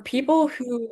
people who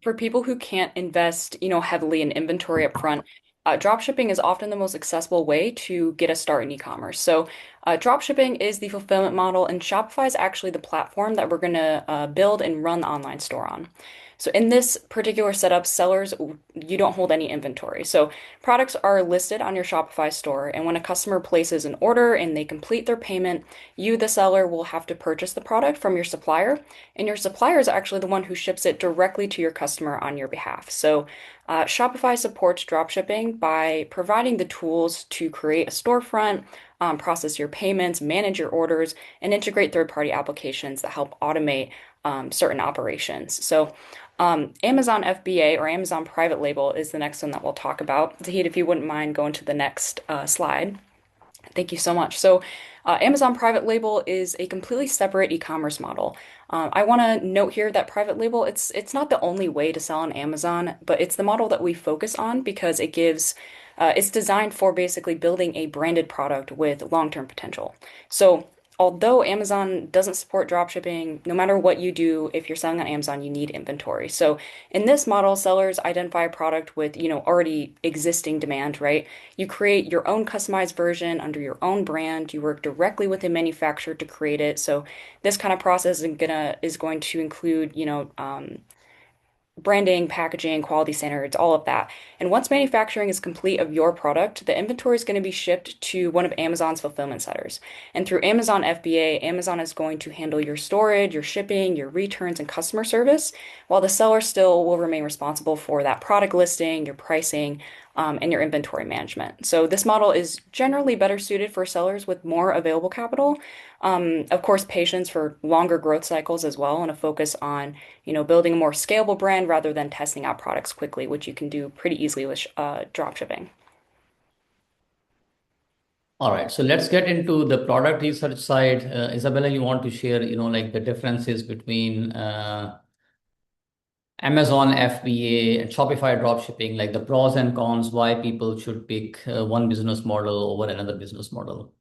for people who can't invest, heavily in inventory up front, dropshipping is often the most accessible way to get a start in e-commerce. So, dropshipping is the fulfillment model, and Shopify is actually the platform that we're going to build and run the online store on. So, in this particular setup, sellers, you don't hold any inventory. So, products are listed on your Shopify store, and when a customer places an order and they complete their payment, you, the seller, will have to purchase the product from your supplier, and your supplier is actually the one who ships it directly to your customer on your behalf. So, Shopify supports dropshipping by providing the tools to create a storefront, process your payments, manage your orders, and integrate third-party applications that help automate certain operations. So, Amazon FBA or Amazon Private Label is the next one that we'll talk about. Zahid, if you wouldn't mind going to the next slide. Thank you so much. So, Amazon Private Label is a completely separate e-commerce model. I want to note here that private label, it's not the only way to sell on Amazon, but it's the model that we focus on because it's designed for basically building a branded product with long-term potential. So, although Amazon doesn't support dropshipping, no matter what you do, if you're selling on Amazon, you need inventory. So, in this model, sellers identify a product with, already existing demand, right? You create your own customized version under your own brand. You work directly with a manufacturer to create it. So this kind of process is going to include, branding, packaging, quality standards, all of that. And once manufacturing is complete of your product, the inventory is going to be shipped to one of Amazon's fulfillment centers. And through Amazon FBA, Amazon is going to handle your storage, your shipping, your returns, and customer service, while the seller still will remain responsible for that product listing, your pricing, and your inventory management. So this model is generally better suited for sellers with more available capital. Of course, patience for longer growth cycles as well, and a focus on building a more scalable brand rather than testing out products quickly, which you can do pretty easily with drop shipping. All right, so let's get into the product research side. Isabella, you want to share, like the differences between Amazon FBA and Shopify dropshipping, like the pros and cons, why people should pick one business model over another business model.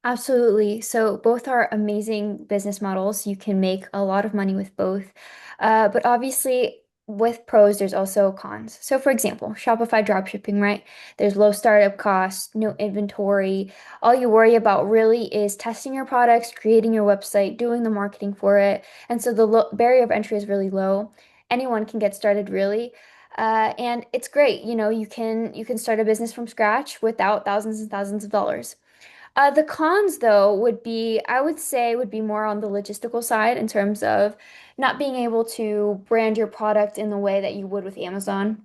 Absolutely. So both are amazing business models. You can make a lot of money with both. But obviously, with pros, there's also cons. So for example, Shopify dropshipping, right? There's low startup costs, no inventory. All you worry about really is testing your products, creating your website, doing the marketing for it. And so the barrier of entry is really low. Anyone can get started really. And it's great. You can start a business from scratch without thousands and thousands of dollars. The cons, though, I would say, would be more on the logistical side in terms of not being able to brand your product in the way that you would with Amazon.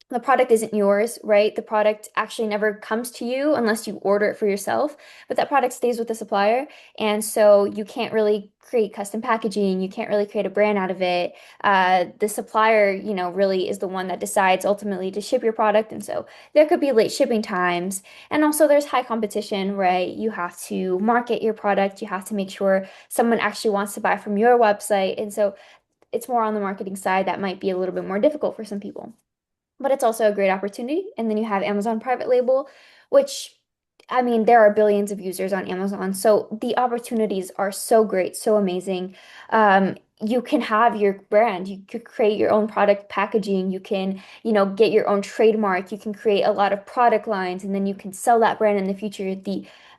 The product isn't yours, right? The product actually never comes to you unless you order it for yourself, but that product stays with the supplier. And so you can't really create custom packaging. You can't really create a brand out of it. The supplier, really is the one that decides ultimately to ship your product. And so there could be late shipping times. And also there's high competition, right? You have to market your product. You have to make sure someone actually wants to buy from your website. And so it's more on the marketing side that might be a little bit more difficult for some people, but it's also a great opportunity. And then you have Amazon Private Label, which, I mean, there are billions of users on Amazon. So the opportunities are so great, so amazing. You can have your brand, you could create your own product packaging, you can, get your own trademark, you can create a lot of product lines, and then you can sell that brand in the future.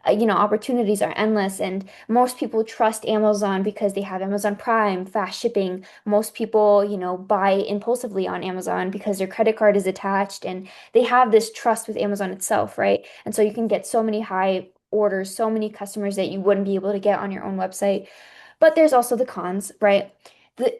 Opportunities are endless, and most people trust Amazon because they have Amazon Prime, fast shipping. Most people, buy impulsively on Amazon because their credit card is attached and they have this trust with Amazon itself, right? And so you can get so many high orders, so many customers that you wouldn't be able to get on your own website. But there's also the cons, right? The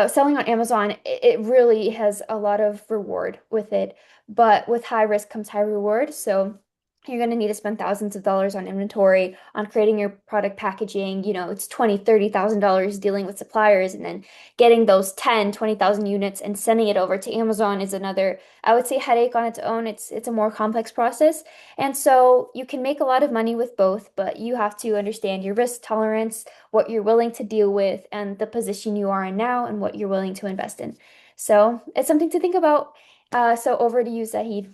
Selling on Amazon, it really has a lot of reward with it, but with high risk comes high reward. So you're going to need to spend thousands of dollars on inventory, on creating your product packaging. It's $20,000, $30,000 dealing with suppliers, and then getting those 10, 20,000 units and sending it over to Amazon is another, I would say, headache on its own. It's a more complex process. And so you can make a lot of money with both, but you have to understand your risk tolerance, what you're willing to deal with, and the position you are in now and what you're willing to invest in. So it's something to think about. So over to you, Zahid.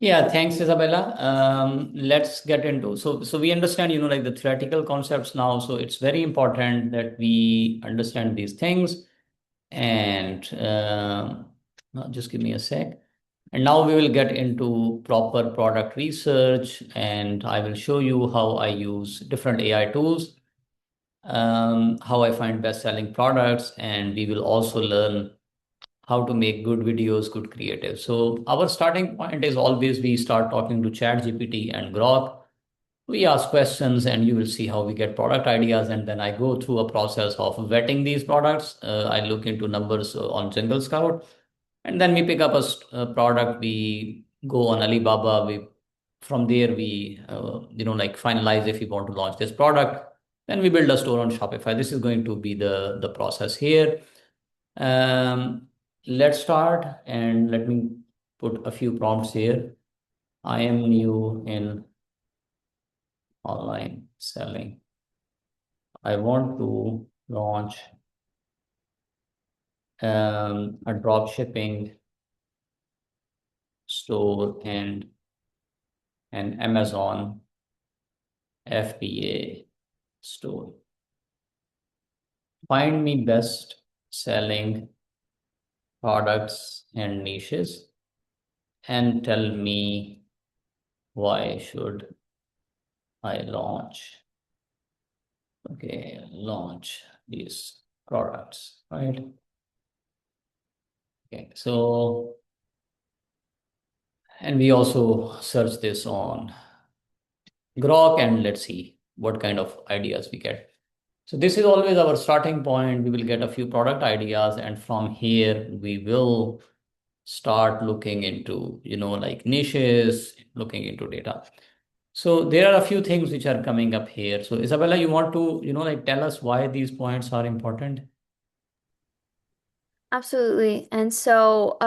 Yeah, thanks, Isabella. Let's get into so we understand, like the theoretical concepts now. So it's very important that we understand these things. And just give me a sec. And now we will get into proper product research, and I will show you how I use different AI tools, how I find best-selling products, and we will also learn how to make good videos, good creative. So our starting point is always we start talking to ChatGPT and Grok. We ask questions and you will see how we get product ideas. And then I go through a process of vetting these products. I look into numbers on Jungle Scout. And then we pick up a product. We go on Alibaba. From there, like finalize if we want to launch this product. Then we build a store on Shopify. This is going to be the process here. Um, let's start and let me put a few prompts here. I am new in online selling. I want to launch a drop shipping store and an Amazon FBA store. Find me best selling products and niches and tell me why should I launch. Okay, launch these products, right? Okay, so, and we also search this on Grok and let's see what kind of ideas we get. So this is always our starting point. We will get a few product ideas, and from here we will start looking into, like niches, looking into data. So there are a few things which are coming up here. So Isabella, you want to, like tell us why these points are important? Absolutely. And so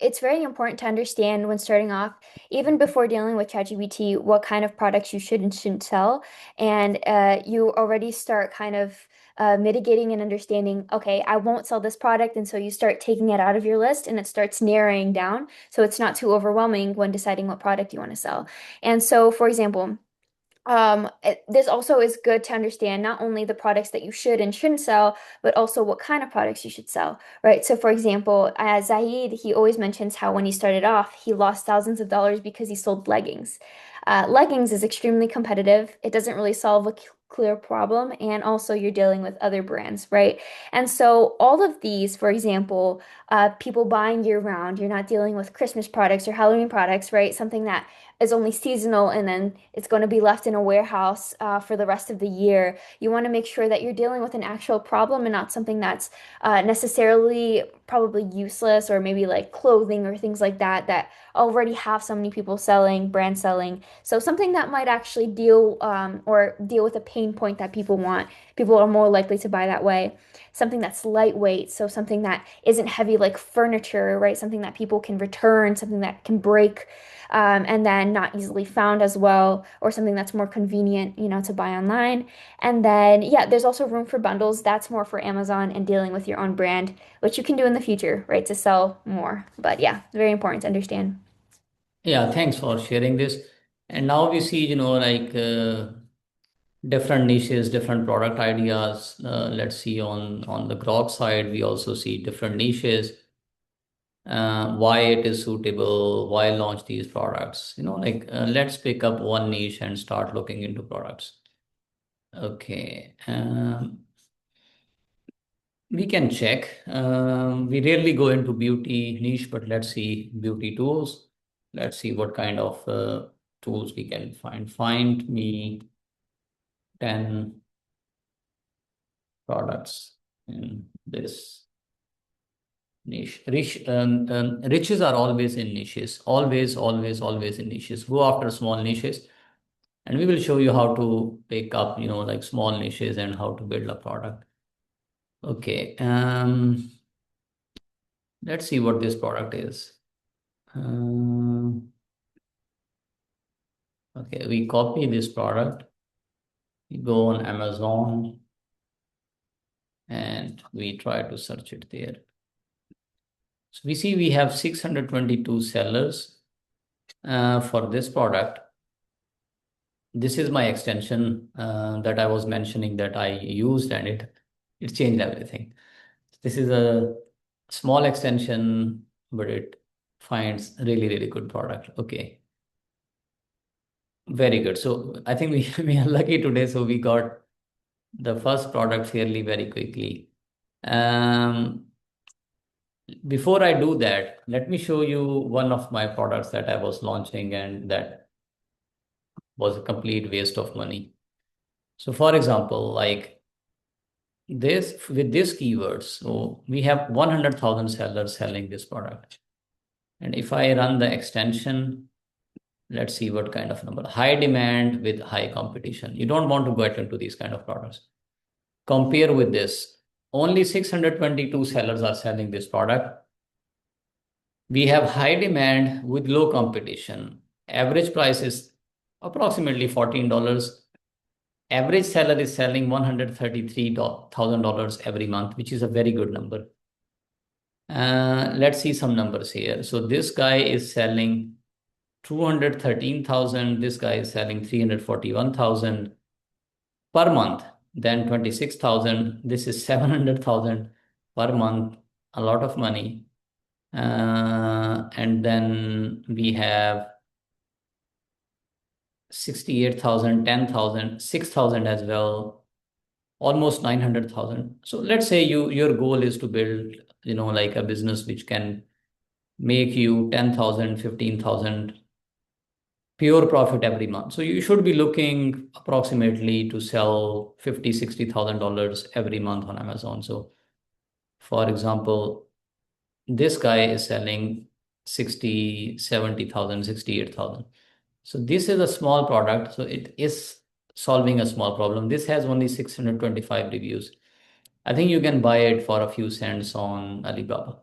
it's very important to understand when starting off, even before dealing with ChatGPT, what kind of products you should and shouldn't sell. And you already start kind of mitigating and understanding, okay, I won't sell this product. And so you start taking it out of your list and it starts narrowing down. So it's not too overwhelming when deciding what product you want to sell. And so, for example, this also is good to understand not only the products that you should and shouldn't sell, but also what kind of products you should sell, right? So, for example, as Zahid, he always mentions how when he started off, he lost thousands of dollars because he sold leggings. Leggings is extremely competitive. It doesn't really solve a clear problem, and also you're dealing with other brands, right? And so, all of these, for example, people buying year round, you're not dealing with Christmas products or Halloween products, right? Something that is only seasonal and then it's going to be left in a warehouse for the rest of the year. You want to make sure that you're dealing with an actual problem and not something that's necessarily probably useless or maybe like clothing or things like that that already have so many people selling, brand selling. So something that might actually deal or deal with a pain point that people want. People are more likely to buy that way. Something that's lightweight, so something that isn't heavy like furniture, right? Something that people can return, something that can break and then not easily found as well, or something that's more convenient, to buy online. And then, yeah, there's also room for bundles. That's more for Amazon and dealing with your own brand, which you can do in the future, right, to sell more. But yeah, very important to understand. Yeah, thanks for sharing this. And now we see, like different niches, different product ideas. Let's see on the Grok side, we also see different niches, why it is suitable, why launch these products. Like let's pick up one niche and start looking into products. Okay. We can check. We rarely go into beauty niche, but let's see beauty tools. Let's see what kind of tools we can find. Find me 10 products in this niche. Riches are always in niches. Always, always, always in niches. Go after small niches, and we will show you how to pick up, like small niches and how to build a product. Okay. Let's see what this product is. Okay, we copy this product, we go on Amazon, and we try to search it there. So we see we have 622 sellers. for this product, this is my extension that I was mentioning that I used, and it changed everything. This is a small extension, but it finds really, really good product. Okay, very good. So I think we, we are lucky today. So we got the first product fairly very quickly. Um, Before I do that, let me show you one of my products that I was launching and that was a complete waste of money. So for example, like this with this keywords, so we have 100,000 sellers selling this product. And if I run the extension, let's see what kind of number. High demand with high competition. You don't want to get into these kind of products. Compare with this. Only 622 sellers are selling this product. We have high demand with low competition. Average price is approximately $14. Average seller is selling $133,000 every month, which is a very good number. Let's see some numbers here. So this guy is selling 213,000. This guy is selling 341,000 per month. Then 26,000. This is 700,000 per month. A lot of money. And then we have 68,000, 10,000, 6,000 as well, almost 900,000. So let's say your goal is to build, like a business which can make you 10,000, 15,000 pure profit every month. So you should be looking approximately to sell 50, $60,000 every month on Amazon. So for example, this guy is selling 60, 70,000, 68,000. So this is a small product. So it is solving a small problem. This has only 625 reviews. I think you can buy it for a few cents on Alibaba.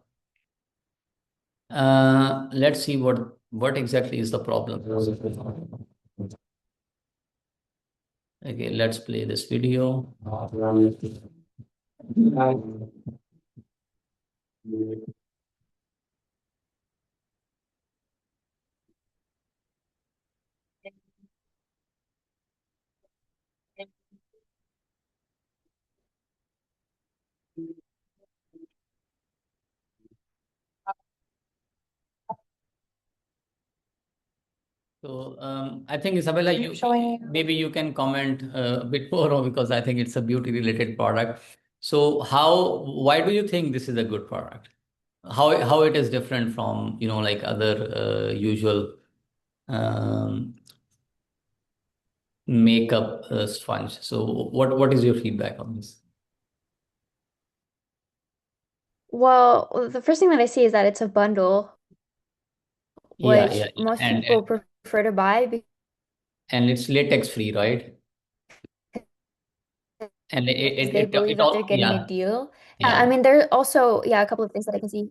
Let's see what exactly is the problem. Okay, let's play this video. So I think Isabella, you maybe you can comment a bit more on because I think it's a beauty related product. So why do you think this is a good product? How it is different from like other usual um, makeup sponge? So what is your feedback on this? Well, the first thing that I see is that it's a bundle, Yeah, yeah, which yeah. most And people prefer to buy because and it's latex free, right? And they believe it that they're all, getting a yeah, deal. yeah, I mean, there are also, yeah, a couple of things that I can see.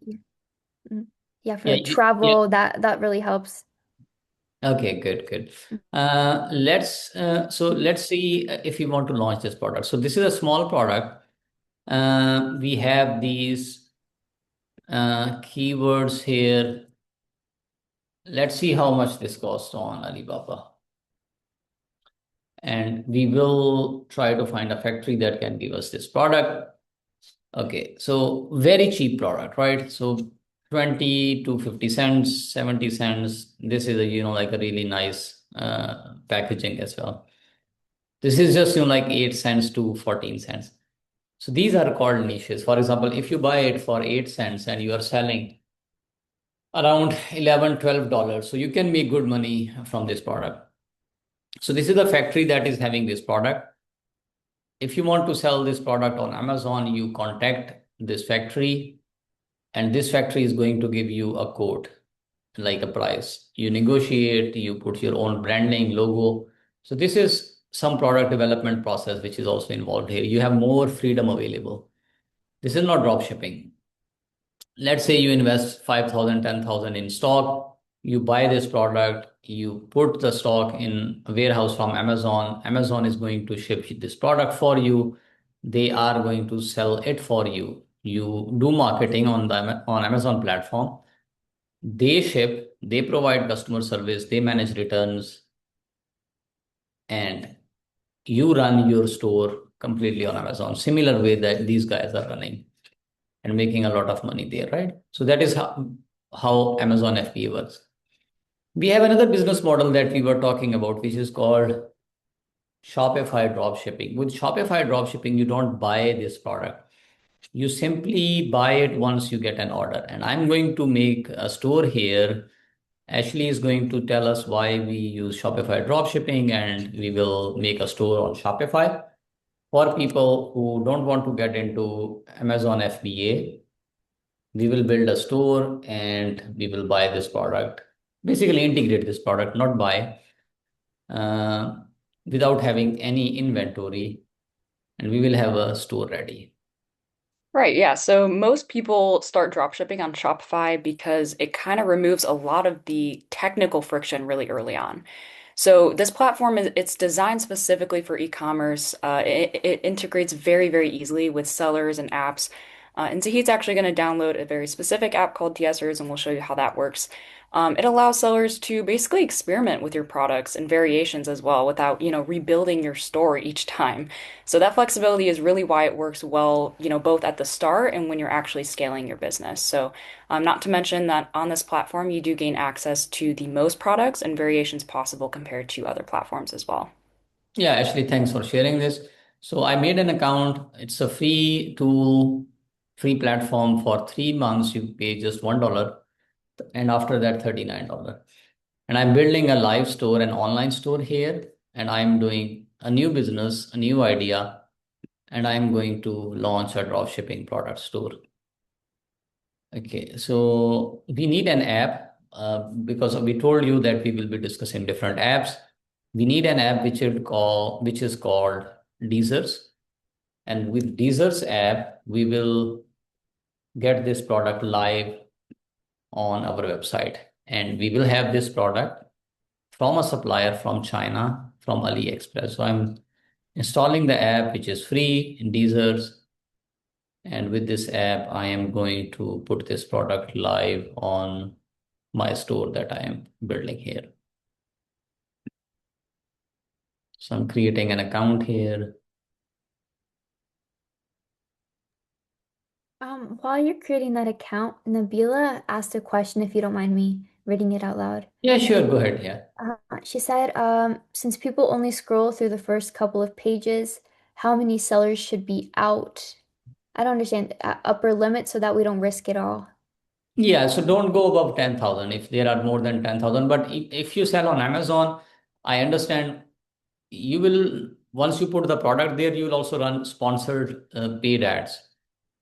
Mhm. Yeah, for yeah, like yeah. travel, that really helps. Okay, good, good. Let's see if you want to launch this product. So this is a small product. We have these keywords here. Let's see how much this costs on Alibaba. And we will try to find a factory that can give us this product. Okay, so very cheap product, right? So 20 to 50 cents, 70 cents. This is like a really nice packaging as well. This is just like 8 cents to 14 cents. So these are called niches. For example, if you buy it for 8 cents and you are selling around 11, $12, so you can make good money from this product. So this is the factory that is having this product. If you want to sell this product on Amazon, you contact this factory, and this factory is going to give you a quote, like a price. You negotiate, you put your own branding, logo. So this is some product development process which is also involved here. You have more freedom available. This is not drop shipping. Let's say you invest 5,000, 10,000 in stock, you buy this product, you put the stock in a warehouse from Amazon. Amazon is going to ship this product for you. They are going to sell it for you. You do marketing on the on Amazon platform. They ship, they provide customer service, they manage returns, and you run your store completely on Amazon. Similar way that these guys are running and making a lot of money there, right? So that is how Amazon FBA works. We have another business model that we were talking about, which is called Shopify dropshipping. With Shopify dropshipping, you don't buy this product. You simply buy it once you get an order. And I'm going to make a store here. Ashley is going to tell us why we use Shopify dropshipping, and we will make a store on Shopify. For people who don't want to get into Amazon FBA, we will build a store and we will buy this product. Basically, integrate this product, not buy, uh, without having any inventory, and we will have a store ready. Right, yeah. So most people start dropshipping on Shopify because it kind of removes a lot of the technical friction really early on. So this platform it's designed specifically for e-commerce. It integrates very, very easily with sellers and apps. And Zahid's actually going to download a very specific app called DSers, and we'll show you how that works. It allows sellers to basically experiment with your products and variations as well without, rebuilding your store each time. So that flexibility is really why it works well, both at the start and when you're actually scaling your business. So not to mention that on this platform, you do gain access to the most products and variations possible compared to other platforms as well. Yeah, Ashley, thanks for sharing this. So I made an account. It's a free tool, free platform for 3 months. You pay just $1, and after that, $39. And I'm building a live store, an online store here, and I'm doing a new business, a new idea, and I'm going to launch a dropshipping product store. Okay, so we need an app because we told you that we will be discussing different apps. We need an app which is called DSers, and with DSers app, we will get this product live on our website, and we will have this product from a supplier from China, from AliExpress. So I'm installing the app, which is free in DSers. And with this app, I am going to put this product live on my store that I am building here. So I'm creating an account here. While you're creating that account, Nabila asked a question, if you don't mind me reading it out loud. Yeah, sure, go ahead. Yeah. She said, since people only scroll through the first couple of pages, how many sellers should be out? I don't understand upper limit so that we don't risk it all. Yeah, so don't go above 10,000 if there are more than 10,000. But if you sell on Amazon, I understand you will, once you put the product there, you will also run sponsored paid ads.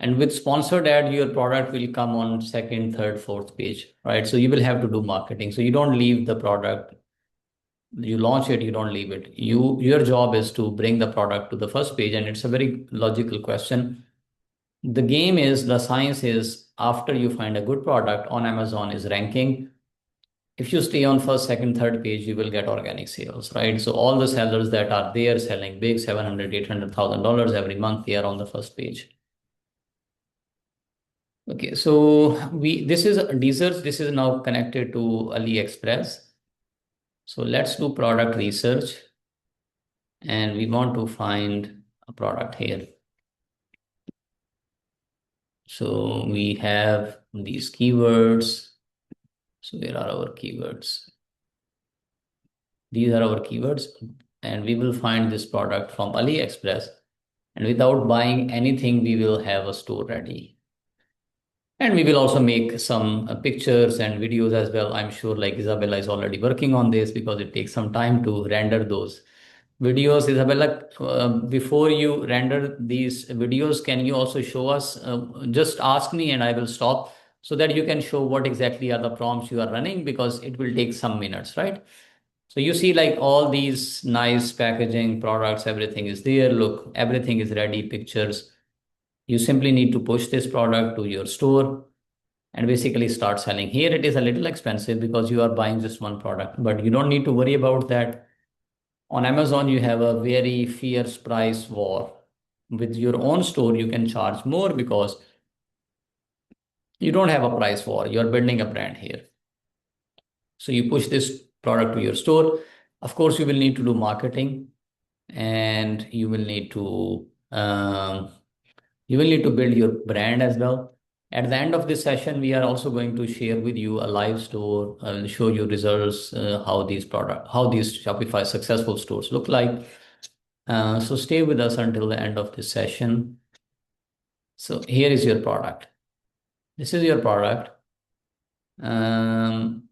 And with sponsored ad, your product will come on second, third, fourth page, right? So you will have to do marketing. So you don't leave the product. You launch it, you don't leave it. Your job is to bring the product to the first page, and it's a very logical question. The game is, the science is, after you find a good product on Amazon is ranking. If you stay on first, second, third page, you will get organic sales, right? So all the sellers that are there selling big 700, $800,000 every month, they are on the first page. Okay, so this is DSers. This is now connected to AliExpress. So let's do product research, and we want to find a product here. So we have these keywords. So where are our keywords? These are our keywords, and we will find this product from AliExpress. And without buying anything, we will have a store ready. And we will also make some pictures and videos as well. I'm sure like Isabella is already working on this because it takes some time to render those videos. Isabella, before you render these videos, can you also show us, just ask me and I will stop so that you can show what exactly are the prompts you are running, because it will take some minutes, right? So you see like all these nice packaging products, everything is there. Look, everything is ready, pictures. You simply need to push this product to your store and basically start selling. Here it is a little expensive because you are buying just one product, but you don't need to worry about that. On Amazon, you have a very fierce price war. With your own store, you can charge more because You don't have a price war. You're building a brand here. So you push this product to your store. Of course, you will need to do marketing, and you will need to build your brand as well. At the end of this session, we are also going to share with you a live store and show you results, how these Shopify successful stores look like. So stay with us until the end of this session. So here is your product. This is your product.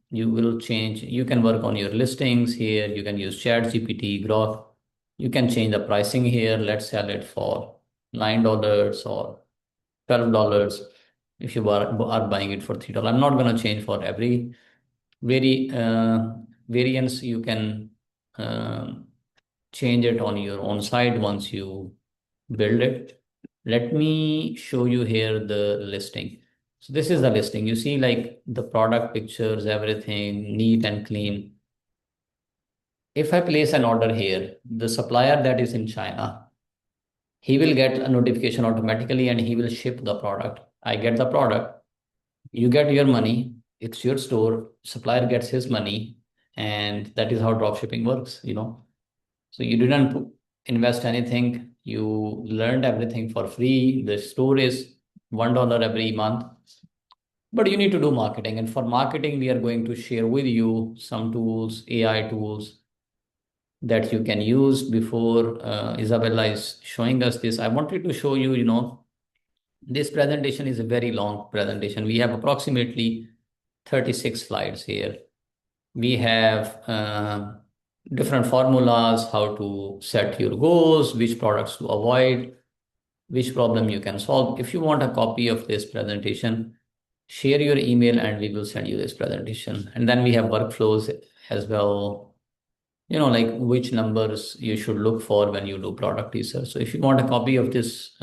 You will change, you can work on your listings here. You can use ChatGPT, Grok. You can change the pricing here. Let's sell it for $9 or $12 if you are buying it for $3. I'm not going to change for every very variance. You can change it on your own site once you build it. Let me show you here the listing. So this is the listing. You see like the product pictures, everything neat and clean. If I place an order here, the supplier that is in China, he will get a notification automatically and he will ship the product. I get the product, you get your money, it's your store, supplier gets his money, and that is how dropshipping works. So you didn't invest anything, you learned everything for free. The store is $1 every month, but you need to do marketing. And for marketing, we are going to share with you some tools, AI tools that you can use. Before Isabella is showing us this, I wanted to show you, this presentation is a very long presentation. We have approximately 36 slides here. We have different formulas, how to set your goals, which products to avoid, which problem you can solve. If you want a copy of this presentation, share your email and we will send you this presentation. And then we have workflows as well, like which numbers you should look for when you do product research. So if you want a copy of this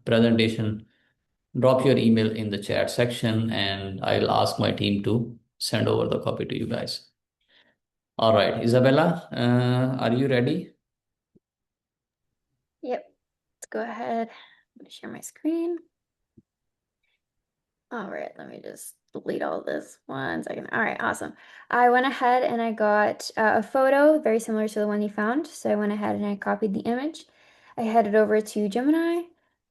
presentation, drop your email in the chat section and I'll ask my team to send over the copy to you guys. All right, Isabella, are you ready? Yep. Let's go ahead. I'm going to share my screen. All right, let me just delete all this 1 second. All right, awesome. I went ahead and I got a photo very similar to the one you found. So I went ahead and I copied the image. I headed over to Gemini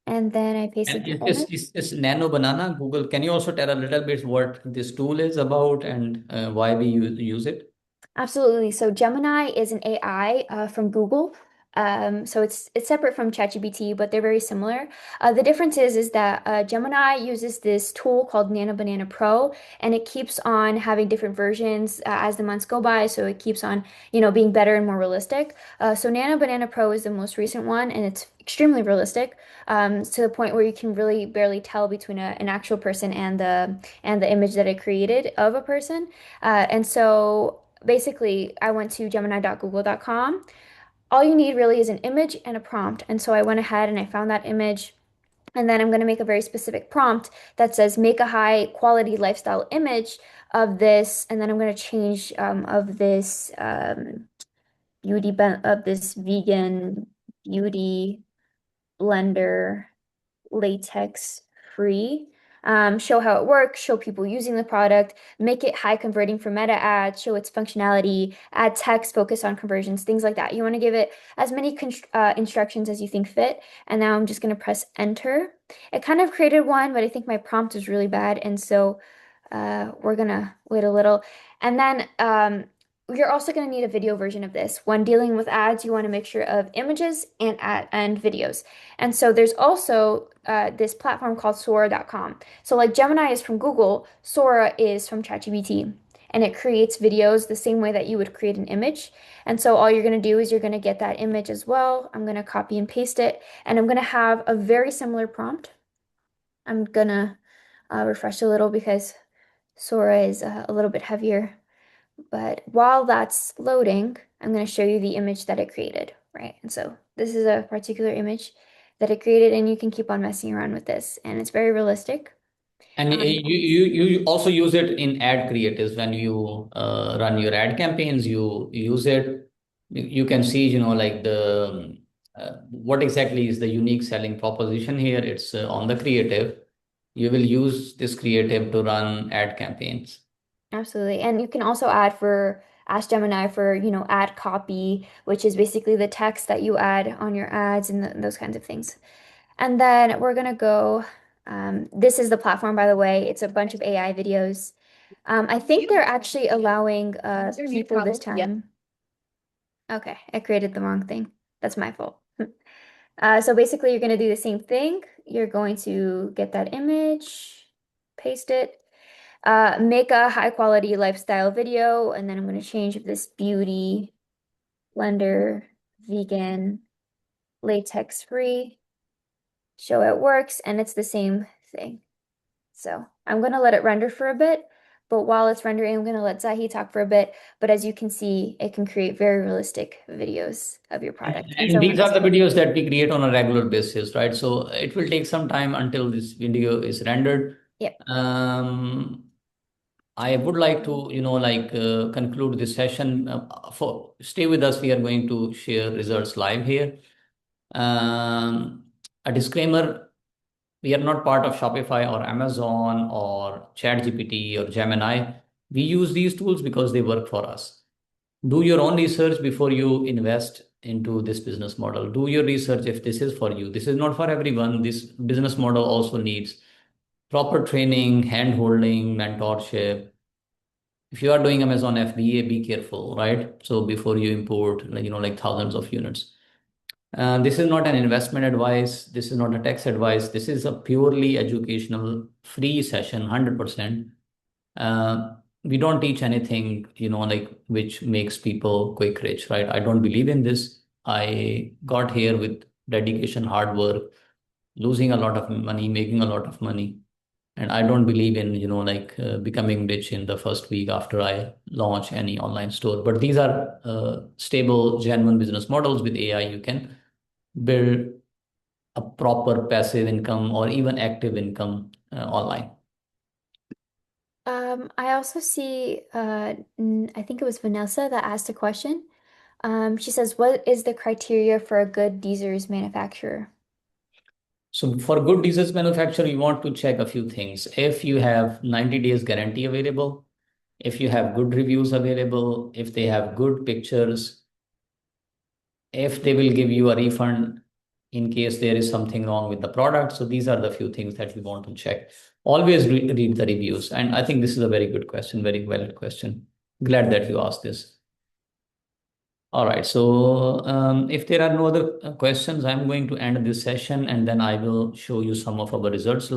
and then I pasted And the image. is Nano Banana Google? Can you also tell a little bit what this tool is about and why we use it? Absolutely. So Gemini is an AI from Google. So it's separate from ChatGPT, but they're very similar. The difference is that Gemini uses this tool called Nano Banana Pro, and it keeps on having different versions as the months go by. So it keeps on, being better and more realistic. So Nano Banana Pro is the most recent one, and it's extremely realistic to the point where you can really barely tell between an actual person and the image that it created of a person. And so basically, I went to gemini.google.com. All you need really is an image and a prompt. And so I went ahead and I found that image. And then I'm going to make a very specific prompt that says, make a high quality lifestyle image of this. And then I'm going to change of this of this vegan beauty blender latex free. Show how it works, show people using the product, make it high converting for meta ads, show its functionality, add text, focus on conversions, things like that. You want to give it as many instructions as you think fit. And now I'm just going to press enter. It kind of created one, but I think my prompt is really bad. And so we're going to wait a little. And then you're also going to need a video version of this. When dealing with ads, you want to make sure of images and videos. And so there's also this platform called Sora.com. So like Gemini is from Google, Sora is from ChatGPT. And it creates videos the same way that you would create an image. And so all you're going to do is you're going to get that image as well. I'm going to copy and paste it. And I'm going to have a very similar prompt. I'm going to refresh a little because Sora is a little bit heavier. But while that's loading, I'm going to show you the image that it created, right? And so this is a particular image that it created, and you can keep on messing around with this, and it's very realistic. And you also use it in ad creatives when you run your ad campaigns. You use it. You can see, like what exactly is the unique selling proposition here. It's on the creative. you will use this creative to run ad campaigns. Absolutely. And you can also ask Gemini for, ad copy, which is basically the text that you add on your ads and those kinds of things. And then we're gonna go, this is the platform, by the way. It's a bunch of AI videos. I think they're actually allowing people this time. Okay, I created the wrong thing. That's my fault. So basically, you're going to do the same thing. You're going to get that image, paste it, make a high quality lifestyle video, and then I'm going to change this beauty, blender, vegan, latex free, show it works, and it's the same thing. So I'm going to let it render for a bit, but while it's rendering, I'm going to let Zahid talk for a bit. But as you can see, it can create very realistic videos of your product. And And so these are the videos that we create on a regular basis, right? So it will take some time until this video is rendered. yep. I would like to, conclude this session. For stay with us. We are going to share results live here. A disclaimer: we are not part of Shopify or Amazon or ChatGPT or Gemini. We use these tools because they work for us. Do your own research before you invest into this business model. Do your research if this is for you. This is not for everyone. This business model also needs proper training, hand holding, mentorship. If you are doing Amazon FBA, be careful, right? So before you import, like thousands of units. This is not an investment advice. This is not a tax advice. This is a purely educational, free session, 100%. We don't teach anything, which makes people quick rich, right? I don't believe in this. I got here with dedication, hard work, losing a lot of money, making a lot of money. And I don't believe in, becoming rich in the first week after I launch any online store. But these are stable, genuine business models. With AI. You can build a proper passive income or even active income online. I also see, I think it was Vanessa that asked a question. She says, what is the criteria for a good DSers manufacturer? So for good disease manufacturer, you want to check a few things. If you have 90 days guarantee available, if you have good reviews available, if they have good pictures, if they will give you a refund in case there is something wrong with the product. So these are the few things that you want to check. Always read the reviews. And I think this is a very good question, very valid question. Glad that you asked this. All right. So if there are no other questions, I'm going to end this session and then I will show you some of our results.